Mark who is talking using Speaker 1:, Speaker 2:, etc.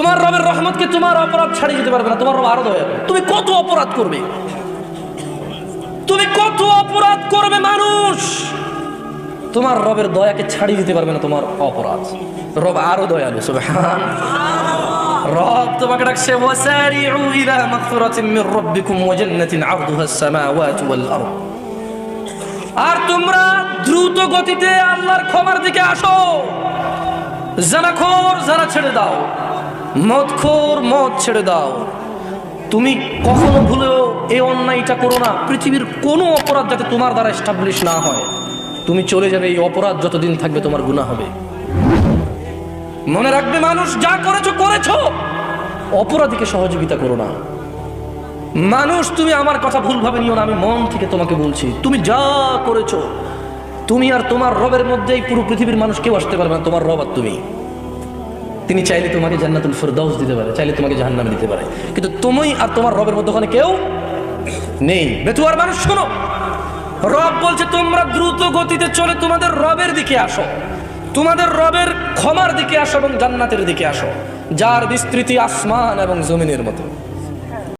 Speaker 1: তোমার রবের রহমতকে তোমার অপরাধ ছাড়িয়ে যেতে পারবে না, তোমার রব আরো দয়া করবে। তুমি কত অপরাধ করবে, তুমি কত অপরাধ করবে, মানুষ তোমার রবের দয়াকে ছাড়িয়ে দিতে পারবে না তোমার অপরাধ। রব আরো দয়ালু, সুবহান। রব তোমাকে ডাকছে, ওয়াসারিউ ইলা মাগফিরাতিন মির রাব্বিকুম ওয়া জান্নাতিন আরদুহাস সামাওয়াতু ওয়াল আরদ। আর তোমরা দ্রুত গতিতে আল্লাহর ক্ষমার দিকে আসো। জানাখোর জানা ছেড়ে দাও, মদখোর মদ ছেড়ে দাও। তুমি কখনো ভুলেও এই অন্যায়টা করো না। পৃথিবীর কোনো অপরাধ যাতে তোমার দ্বারা এস্টাবলিশ না হয়, তুমি চলে যাবে, এই অপরাধ যতদিন থাকবে তোমার গুনাহ হবে। মনে রাখবে, মানুষ যা করেছো করেছো, অপরাধীকে সহযোগিতা করো না। মানুষ, তুমি আমার কথা ভুলভাবে নিও না, আমি মন থেকে তোমাকে বলছি, তুমি যা করেছো, তুমি আর তোমার রবের মধ্যেই পুরো পৃথিবীর মানুষ কেউ আসতে পারবে না, তোমার রব আর তুমি। তিনি চাইলে তোমাকে জান্নাতুল ফিরদাউস দিতে পারে, চাইলে তোমাকে জাহান্নামে দিতে পারে, কিন্তু তুমি আর তোমার রবের মধ্যে ওখানে কেউ নেই। বেতুয়ার মানুষ শোনো, রব বলছে তোমরা দ্রুত গতিতে চলে তোমাদের রবের দিকে আসো, তোমাদের রবের ক্ষমার দিকে আসো এবং জান্নাতের দিকে আসো, যার বিস্তৃতি আসমান এবং জমিনের মতো।